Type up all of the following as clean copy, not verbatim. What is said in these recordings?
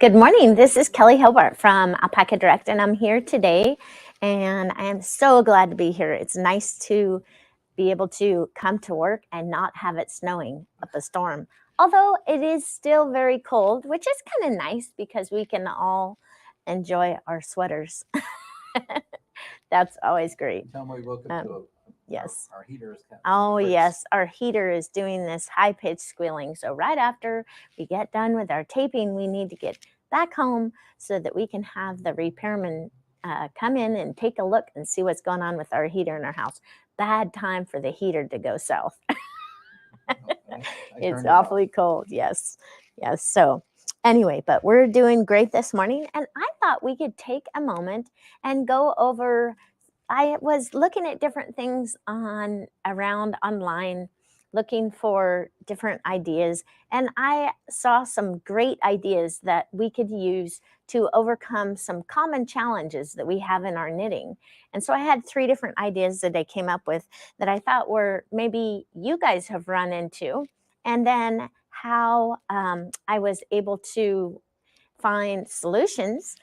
Good morning. This is Kelley Hobart from Alpaca Direct, and I'm here today, and I am so glad to be here. It's nice to be able to come to work and not have it snowing up a storm. Although it is still very cold, which is kind of nice because we can all enjoy our sweaters. That's always great. Tell me we woke up to Yes. our heater is kind of Oh, yes. Our heater is doing this high-pitched squealing. So right after we get done with our taping, we need to get back home so that we can have the repairman come in and take a look and see what's going on with our heater in our house. Bad time for the heater to go south. Okay. It's awfully cold. Yes. Yes. So anyway, but we're doing great this morning. And I thought we could take a moment and go over. I was looking at different things around online, looking for different ideas, and I saw some great ideas that we could use to overcome some common challenges that we have in our knitting. And so I had 3 different ideas that I came up with that I thought were maybe you guys have run into, and then how I was able to find solutions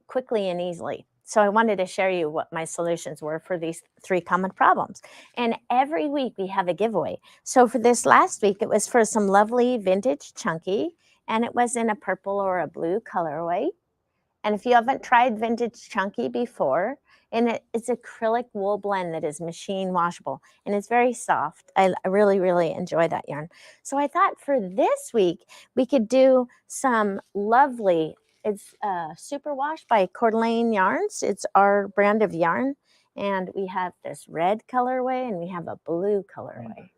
quickly and easily. So I wanted to share you what my solutions were for these 3 common problems. And every week we have a giveaway. So for this last week, it was for some lovely vintage chunky, and it was in a purple or a blue colorway. And if you haven't tried vintage chunky before, and it's acrylic wool blend that is machine washable, and it's very soft. I really, really enjoy that yarn. So I thought for this week, we could do some lovely, it's Superwash by Coeur d'Alene Yarns. It's our brand of yarn. And we have this red colorway and we have a blue colorway.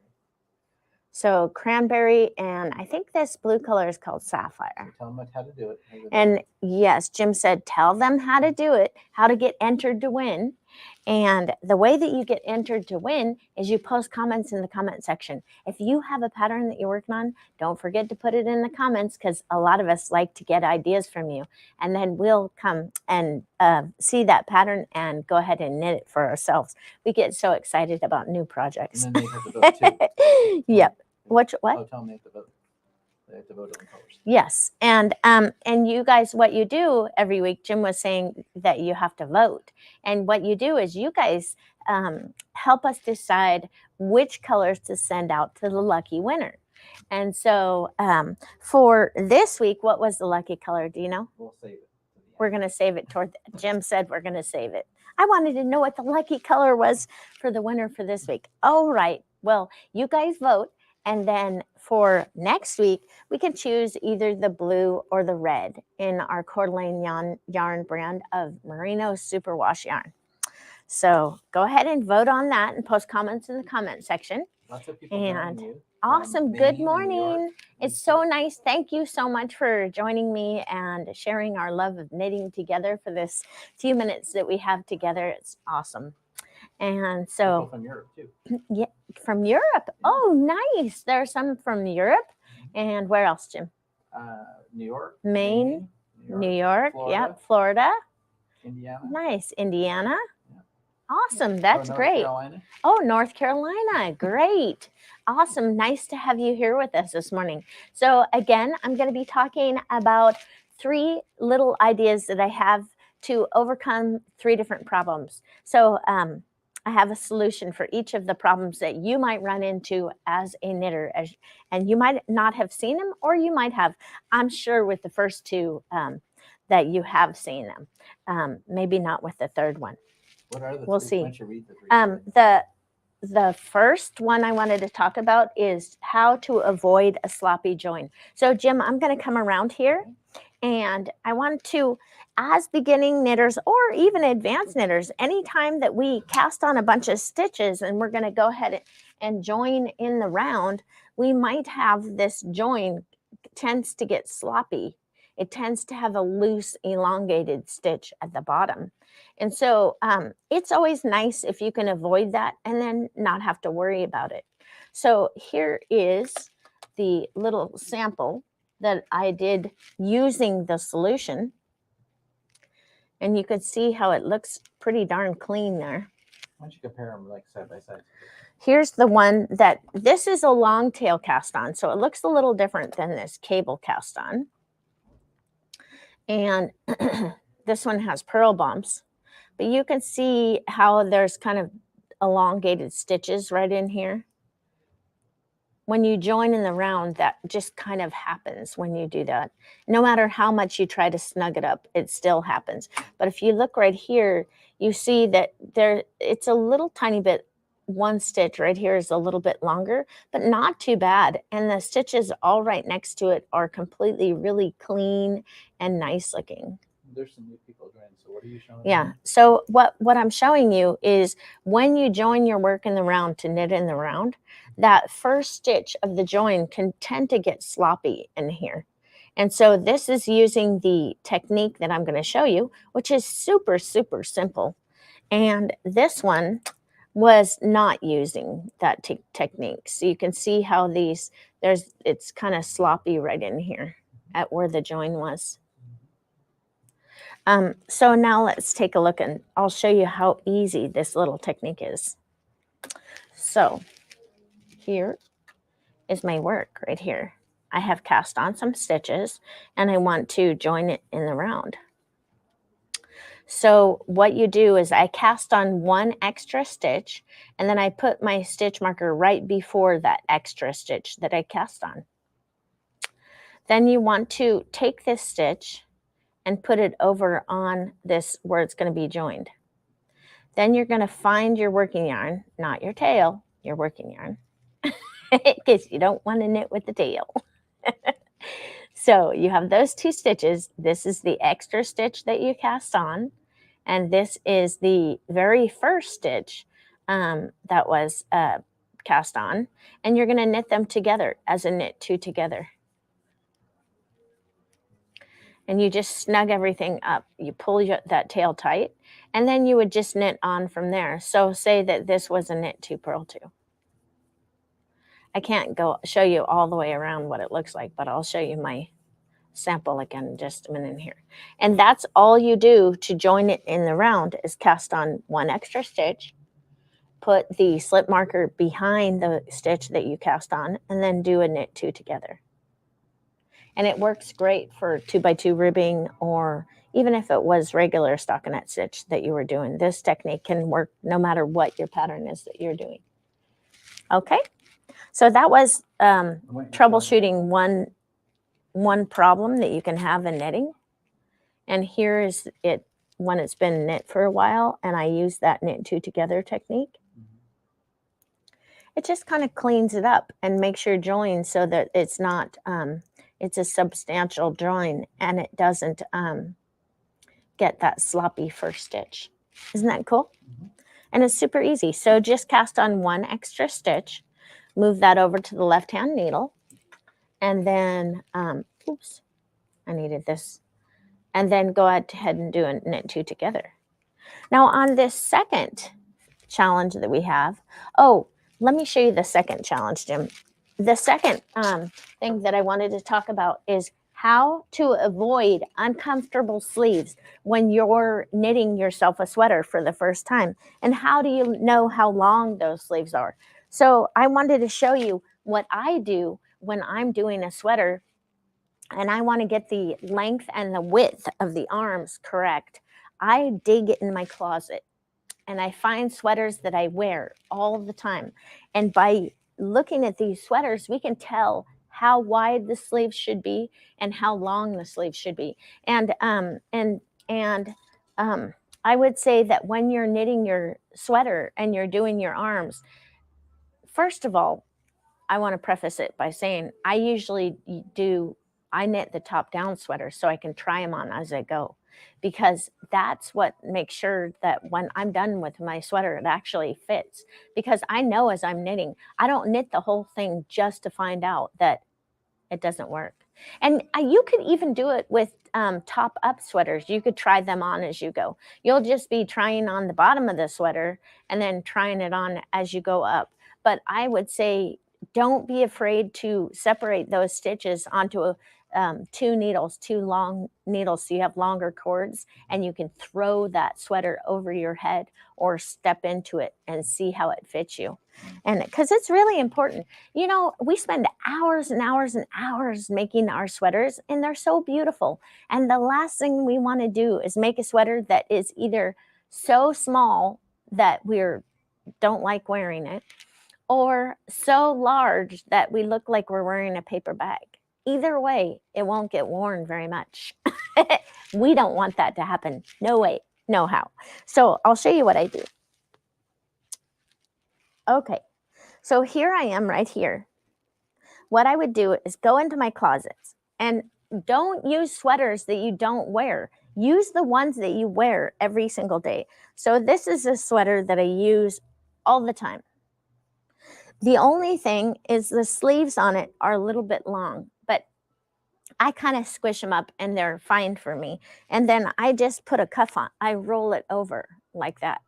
So cranberry, and I think this blue color is called sapphire. So tell them how to do it. And yes, Jim said, tell them how to do it, how to get entered to win. And the way that you get entered to win is you post comments in the comment section. If you have a pattern that you're working on, don't forget to put it in the comments, because a lot of us like to get ideas from you. And then we'll come and see that pattern and go ahead and knit it for ourselves. We get so excited about new projects. And then they have to vote too. Yep. What? Oh, tell them they have to vote. They have to vote on the colors. Yes. And you guys, what you do every week, Jim was saying that you have to vote. And what you do is you guys help us decide which colors to send out to the lucky winner. And so for this week, what was the lucky color? Do you know? We'll save it. We're going to save it Jim said we're going to save it. I wanted to know what the lucky color was for the winner for this week. Oh, right. Well, you guys vote. And then for next week, we can choose either the blue or the red in our Coeur d'Alene yarn brand of Merino Superwash yarn. So go ahead and vote on that and post comments in the comment section. Lots of people and awesome. Good morning. It's so nice. Thank you so much for joining me and sharing our love of knitting together for this few minutes that we have together. It's awesome. And so people from Europe too. Yeah, from Europe. Yeah. Oh, nice. There are some from Europe. And where else, Jim? New York, Maine, New York. Florida. Yep, Florida. Indiana. Nice. Indiana. Yeah. Awesome. That's great. Carolina. Oh, North Carolina. Great. Awesome. Nice to have you here with us this morning. So again, I'm going to be talking about 3 little ideas that I have to overcome 3 different problems. So I have a solution for each of the problems that you might run into as a knitter, and you might not have seen them, or you might have. I'm sure with the first 2 that you have seen them, maybe not with the third one. What are the we'll 3? see. Why don't you read the 3? The first one I wanted to talk about is how to avoid a sloppy join. So Jim, I'm going to come around here. And I want to, as beginning knitters or even advanced knitters, anytime that we cast on a bunch of stitches and we're going to go ahead and join in the round, we might have this join tends to get sloppy. It tends to have a loose, elongated stitch at the bottom. And so it's always nice if you can avoid that and then not have to worry about it. So here is the little sample that I did using the solution. And you could see how it looks pretty darn clean there. Why don't you compare them like side by side? Here's the one that, this is a long tail cast on, so it looks a little different than this cable cast on. And this one has purl bumps, but you can see how there's kind of elongated stitches right in here. When you join in the round, that just kind of happens when you do that. No matter how much you try to snug it up, it still happens. But if you look right here, you see that it's a little tiny bit, one stitch right here is a little bit longer, but not too bad. And the stitches all right next to it are completely really clean and nice looking. There's some new people joining. So what are you showing? Yeah. So what I'm showing you is when you join your work in the round to knit in the round, that first stitch of the join can tend to get sloppy in here. And so this is using the technique that I'm going to show you, which is super, super simple. And this one was not using that technique. So you can see how it's kind of sloppy right in here at where the join was. So now let's take a look and I'll show you how easy this little technique is. So here is my work right here. I have cast on some stitches and I want to join it in the round. So what you do is I cast on one extra stitch and then I put my stitch marker right before that extra stitch that I cast on. Then you want to take this stitch and put it over on this where it's going to be joined. Then you're going to find your working yarn, not your tail, your working yarn, because you don't want to knit with the tail. So you have those two stitches. This is the extra stitch that you cast on, and this is the very first stitch that was cast on, and you're going to knit them together as a knit two together. And you just snug everything up. You pull that tail tight, and then you would just knit on from there. So say that this was a knit two, purl two. I can't show you all the way around what it looks like, but I'll show you my sample again in just a minute here. And that's all you do to join it in the round is cast on one extra stitch, put the slip marker behind the stitch that you cast on, and then do a knit two together. And it works great for 2x2 ribbing, or even if it was regular stockinette stitch that you were doing. This technique can work no matter what your pattern is that you're doing. Okay, so that was troubleshooting one problem that you can have in knitting. And here is it when it's been knit for a while, and I use that knit two together technique. It just kind of cleans it up and makes your join so that it's not it's a substantial join and it doesn't get that sloppy first stitch. Isn't that cool? And it's super easy. So just cast on one extra stitch, move that over to the left-hand needle, and then, oops, I needed this, and then go ahead and do a knit two together. Now on this second challenge that we have, let me show you the second challenge, Jim. The second thing that I wanted to talk about is how to avoid uncomfortable sleeves when you're knitting yourself a sweater for the first time. And how do you know how long those sleeves are? So I wanted to show you what I do when I'm doing a sweater and I want to get the length and the width of the arms correct. I dig in my closet and I find sweaters that I wear all the time. And by looking at these sweaters, we can tell how wide the sleeves should be and how long the sleeves should be. And I would say that when you're knitting your sweater and you're doing your arms, first of all, I want to preface it by saying I usually knit the top down sweaters so I can try them on as I go, because that's what makes sure that when I'm done with my sweater, it actually fits. Because I know as I'm knitting, I don't knit the whole thing just to find out that it doesn't work. And you could even do it with top up sweaters. You could try them on as you go. You'll just be trying on the bottom of the sweater and then trying it on as you go up. But I would say don't be afraid to separate those stitches onto two needles, two long needles, so you have longer cords, and you can throw that sweater over your head or step into it and see how it fits you. And because it's really important, you know, we spend hours and hours and hours making our sweaters, and they're so beautiful. And the last thing we want to do is make a sweater that is either so small that we don't like wearing it, or so large that we look like we're wearing a paper bag. Either way, it won't get worn very much. We don't want that to happen. No way, no how. So I'll show you what I do. Okay, so here I am right here. What I would do is go into my closets, and don't use sweaters that you don't wear. Use the ones that you wear every single day. So this is a sweater that I use all the time. The only thing is the sleeves on it are a little bit long, but I kind of squish them up and they're fine for me. And then I just put a cuff on. I roll it over like that.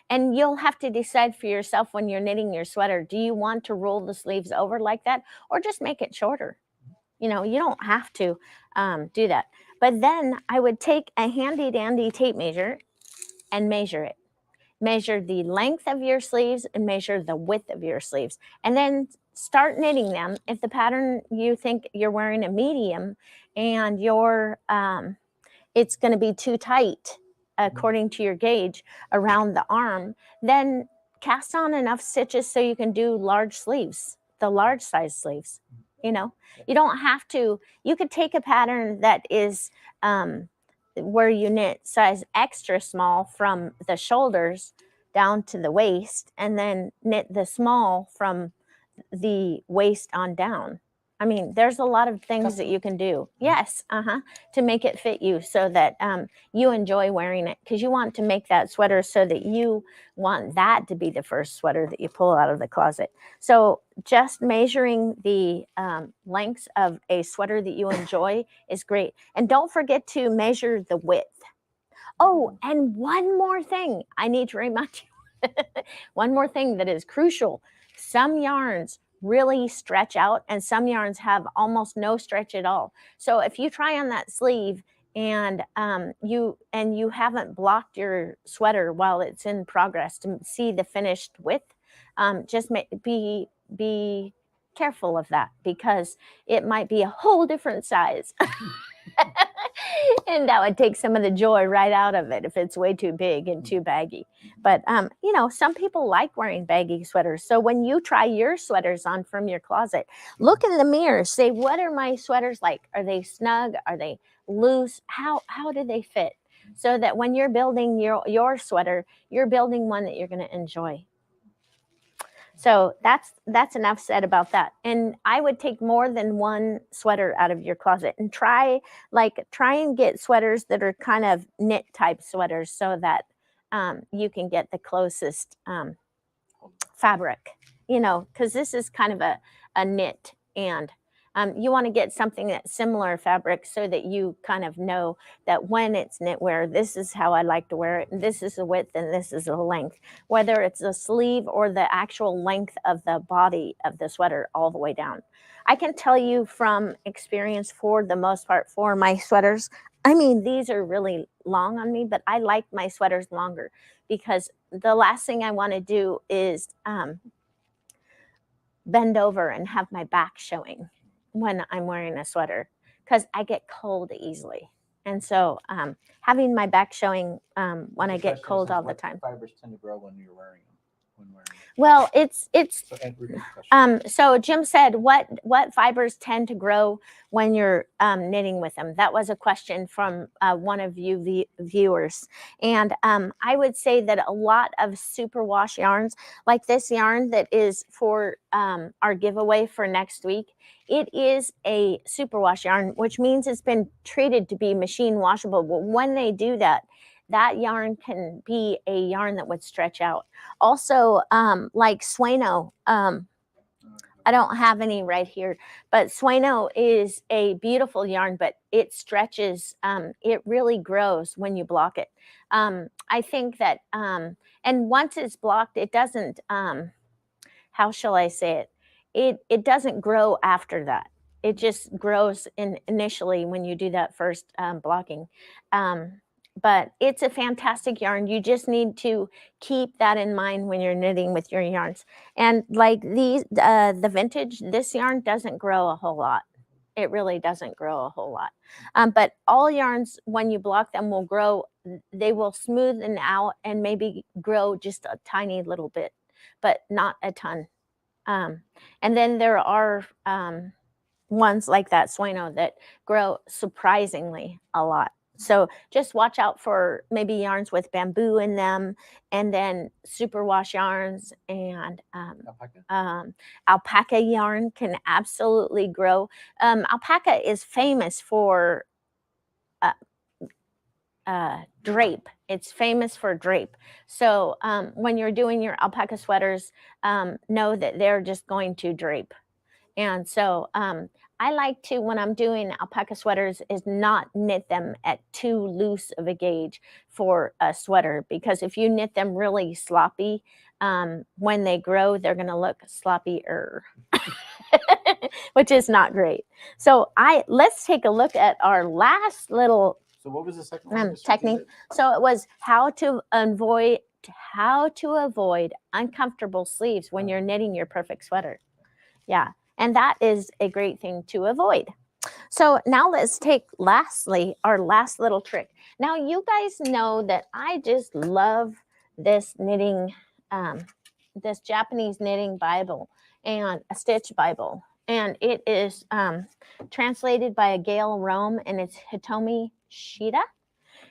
And you'll have to decide for yourself when you're knitting your sweater, do you want to roll the sleeves over like that or just make it shorter? You know, you don't have to do that. But then I would take a handy dandy tape measure and measure it. Measure the length of your sleeves and measure the width of your sleeves. And then start knitting them. If the pattern you think you're wearing a medium and it's going to be too tight according to your gauge around the arm, then cast on enough stitches so you can do large sleeves, the large size sleeves. You know, you don't have to. You could take a pattern that is where you knit size extra small from the shoulders down to the waist, and then knit the small from the waist on down. I mean, there's a lot of things that you can do. Yes, to make it fit you so that you enjoy wearing it, because you want to make that sweater so that you want that to be the first sweater that you pull out of the closet. So just measuring the lengths of a sweater that you enjoy is great. And don't forget to measure the width. Oh, and one more thing I need to remind you. One more thing that is crucial. Some yarns really stretch out and some yarns have almost no stretch at all. So if you try on that sleeve and you haven't blocked your sweater while it's in progress to see the finished width, just be careful of that, because it might be a whole different size. And that would take some of the joy right out of it if it's way too big and too baggy. But you know, some people like wearing baggy sweaters. So when you try your sweaters on from your closet, look in the mirror, say, what are my sweaters like? Are they snug? Are they loose? How do they fit? So that when you're building your sweater, you're building one that you're going to enjoy. So that's enough said about that. And I would take more than one sweater out of your closet and try and get sweaters that are kind of knit type sweaters, so that you can get the closest fabric, you know, because this is kind of a knit, and you want to get something that's similar fabric so that you kind of know that when it's knitwear, this is how I like to wear it, and this is the width and this is the length, whether it's the sleeve or the actual length of the body of the sweater all the way down. I can tell you from experience, for the most part, for my sweaters, I mean, these are really long on me, but I like my sweaters longer, because the last thing I want to do is bend over and have my back showing when I'm wearing a sweater, because I get cold easily. And so having my back showing when I get cold all the time. Fibers tend to grow when you're wearing them. Well, so Jim said, what fibers tend to grow when you're knitting with them? That was a question from one of you viewers. And I would say that a lot of superwash yarns, like this yarn that is for our giveaway for next week, it is a superwash yarn, which means it's been treated to be machine washable. But when they do that, that yarn can be a yarn that would stretch out. Also, like Sueno, I don't have any right here, but Sueno is a beautiful yarn, but it stretches. It really grows when you block it. I think that, and once it's blocked, it doesn't, how shall I say it? It doesn't grow after that. it just grows initially when you do that first blocking. But it's a fantastic yarn. You just need to keep that in mind when you're knitting with your yarns. And like these, the vintage, this yarn doesn't grow a whole lot. It really doesn't grow a whole lot. But all yarns, when you block them, will grow. They will smoothen out and maybe grow just a tiny little bit, but not a ton. And then there are ones like that Sueno that grow surprisingly a lot. So just watch out for maybe yarns with bamboo in them, and then superwash yarns, and Alpaca? Alpaca yarn can absolutely grow. Alpaca is famous for uh, drape. It's famous for drape. So when you're doing your alpaca sweaters, know that they're just going to drape. And so I like to, when I'm doing alpaca sweaters, is not knit them at too loose of a gauge for a sweater, because if you knit them really sloppy, when they grow, they're going to look sloppier, which is not great. So let's take a look at our last little So what was the second one? Just technique. repeat it? So it was how to avoid uncomfortable sleeves when you're knitting your perfect sweater. Yeah. And that is a great thing to avoid. So now let's take lastly our last little trick. Now you guys know that I just love this knitting, this Japanese knitting Bible, and a stitch Bible. And it is translated by a Gail Rome, and it's Hitomi Shida.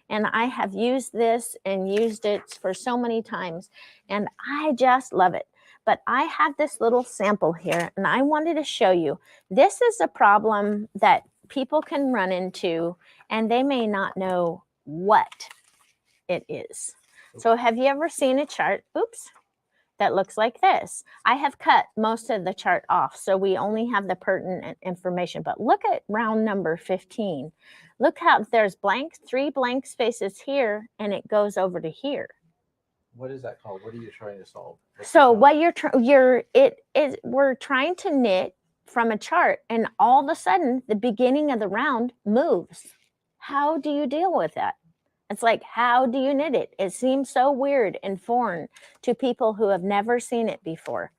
And I have used this and used it for so many times, and I just love it. But I have this little sample here, and I wanted to show you. This is a problem that people can run into, and they may not know what it is. So have you ever seen a chart, that looks like this? I have cut most of the chart off, so we only have the pertinent information. But look at round number 15. Look how there's three blank spaces here, and it goes over to here. What is that called? What are you trying to solve? So what we're trying to knit from a chart, and all of a sudden the beginning of the round moves. How do you deal with that? It's like, how do you knit it? It seems so weird and foreign to people who have never seen it before.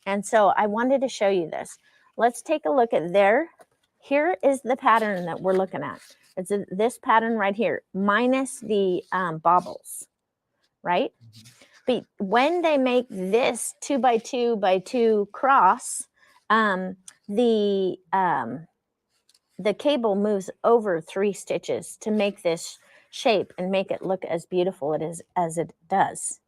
And so I wanted to show you this. Let's take a look at there. Here is the pattern that we're looking at. It's this pattern right here, minus the bobbles, right? But when they make this 2 by 2 by 2 cross, the cable moves over 3 stitches to make this shape and make it look as beautiful as it does.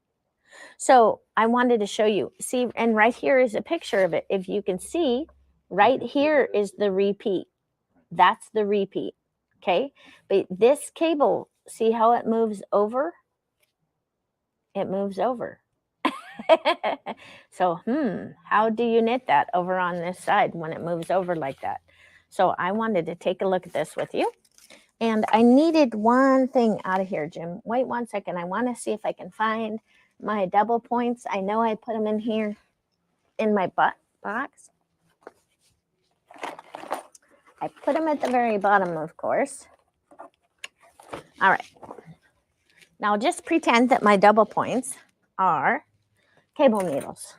So I wanted to show you. See, and right here is a picture of it. If you can see, right here is the repeat. That's the repeat. Okay, but this cable, see how it moves over? It moves over. So, how do you knit that over on this side when it moves over like that? So I wanted to take a look at this with you. And I needed one thing out of here, Jim. Wait 1 second. I want to see if I can find my double points. I know I put them in here in my box. I put them at the very bottom, of course. All right. Now just pretend that my double points are cable needles.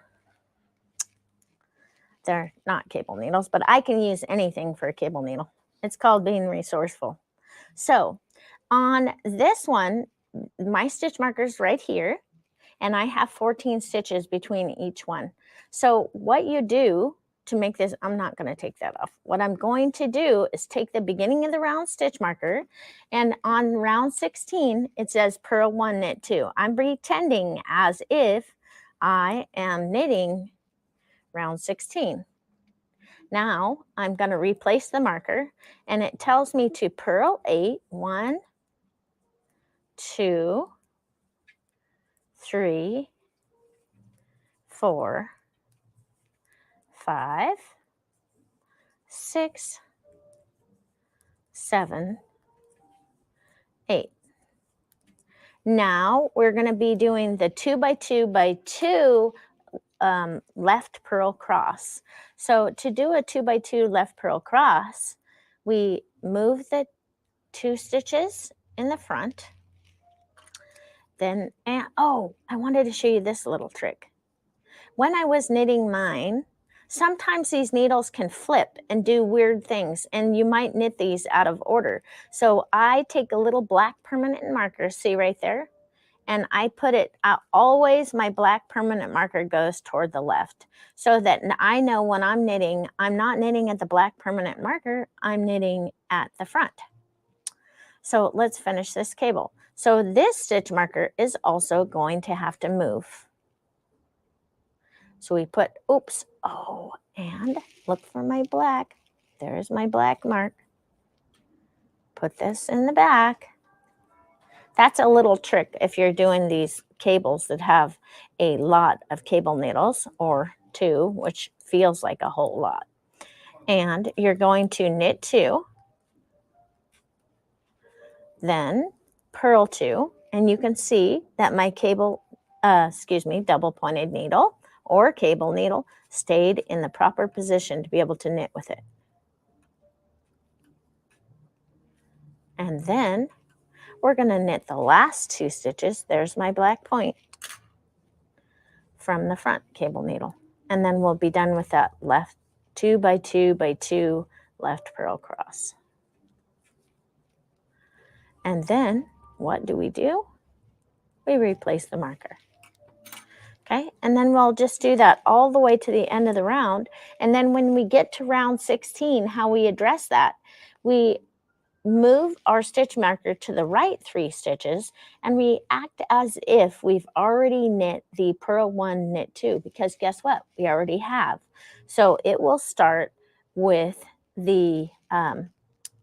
They're not cable needles, but I can use anything for a cable needle. It's called being resourceful. So on this one, my stitch marker's right here, and I have 14 stitches between each one. So what you do to make this, I'm not going to take that off. What I'm going to do is take the beginning of the round stitch marker, and on round 16, it says purl 1, knit 2. I'm pretending as if I am knitting round 16. Now I'm going to replace the marker, and it tells me to purl 8, 1, 2, 3, 4, 5, 6, 7, 8. Now we're going to be doing the 2 by 2 by 2 left purl cross. So to do a 2x2 left purl cross, we move the 2 stitches in the front. Then, and oh, I wanted to show you this little trick. When I was knitting mine, sometimes these needles can flip and do weird things, and you might knit these out of order. So I take a little black permanent marker, see right there? And I put it out. Always my black permanent marker goes toward the left, so that I know when I'm knitting, I'm not knitting at the black permanent marker, I'm knitting at the front. So let's finish this cable. So this stitch marker is also going to have to move. So we put, oops, oh, and look for my black. There's my black mark. Put this in the back. That's a little trick if you're doing these cables that have a lot of cable needles, or 2, which feels like a whole lot. And you're going to knit 2, then purl 2, and you can see that my double pointed needle or cable needle stayed in the proper position to be able to knit with it. And then we're going to knit the last 2 stitches. There's my black point from the front cable needle. And then we'll be done with that left 2x2x2 left purl cross. And then what do? We replace the marker. Okay, and then we'll just do that all the way to the end of the round. And then when we get to round 16, how we address that, we move our stitch marker to the right 3 stitches, and we act as if we've already knit the purl 1, knit 2, because guess what? We already have. So it will start with the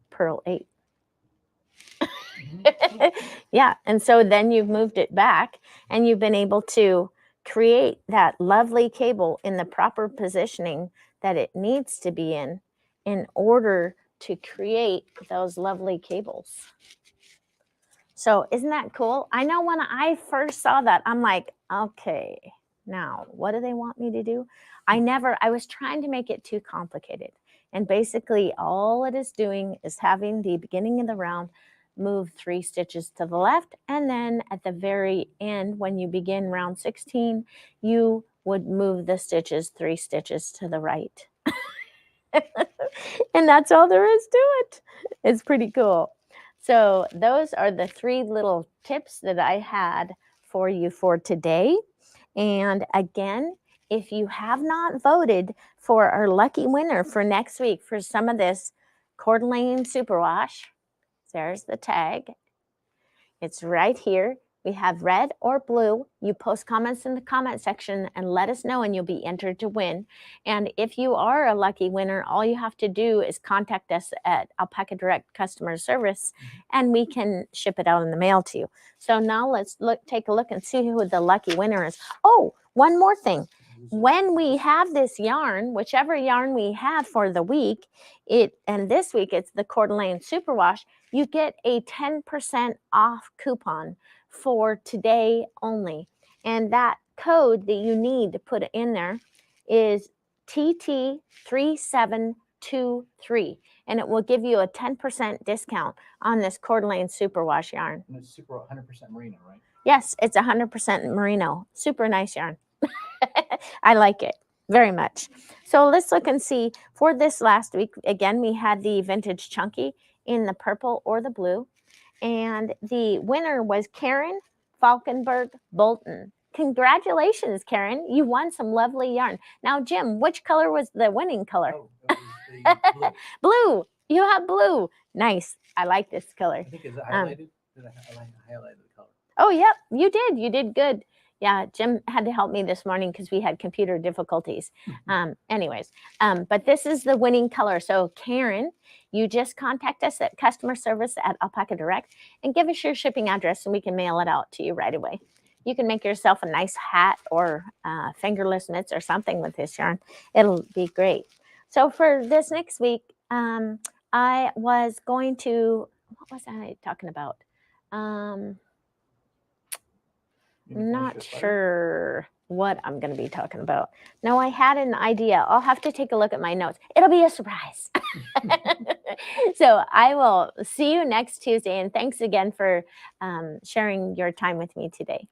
purl 8. Yeah, and so then you've moved it back, and you've been able to create that lovely cable in the proper positioning that it needs to be in order to create those lovely cables. So isn't that cool? I know when I first saw that, I'm like, okay, now what do they want me to do? I was trying to make it too complicated. And basically all it is doing is having the beginning of the round move 3 stitches to the left, and then at the very end, when you begin round 16, you would move the stitches 3 stitches to the right. And that's all there is to it. It's pretty cool. So those are the 3 little tips that I had for you for today. And again, if you have not voted for our lucky winner for next week for some of this Coeur d'Alene Superwash, there's the tag. It's right here. We have red or blue. You post comments in the comment section and let us know, and you'll be entered to win. And if you are a lucky winner, all you have to do is contact us at Alpaca Direct Customer Service, and we can ship it out in the mail to you. So now let's take a look and see who the lucky winner is. Oh, one more thing. When we have this yarn, whichever yarn we have for the week, and this week it's the Coeur d'Alene Superwash, you get a 10% off coupon for today only. And that code that you need to put in there is TT3723, and it will give you a 10% discount on this Coeur d'Alene Superwash yarn. And it's 100% merino, right? Yes, it's 100% merino. Super nice yarn. I like it very much. So let's look and see for this last week. Again, we had the vintage chunky in the purple or the blue, and the winner was Karen Falkenberg Bolton. Congratulations, Karen. You won some lovely yarn. Now, Jim, which color was the winning color? Oh, it was the blue. Blue. You have blue. Nice. I like this color. I think it's highlighted. I highlighted the color. Oh, yep. You did. You did good. Yeah, Jim had to help me this morning because we had computer difficulties. But this is the winning color. So Karen, you just contact us at customer service at Alpaca Direct and give us your shipping address, and we can mail it out to you right away. You can make yourself a nice hat or fingerless mitts or something with this yarn. It'll be great. So for this next week, I was going to, what was I talking about? Not sure. what I'm going to be talking about. No, I had an idea. I'll have to take a look at my notes. It'll be a surprise. So I will see you next Tuesday. And thanks again for sharing your time with me today.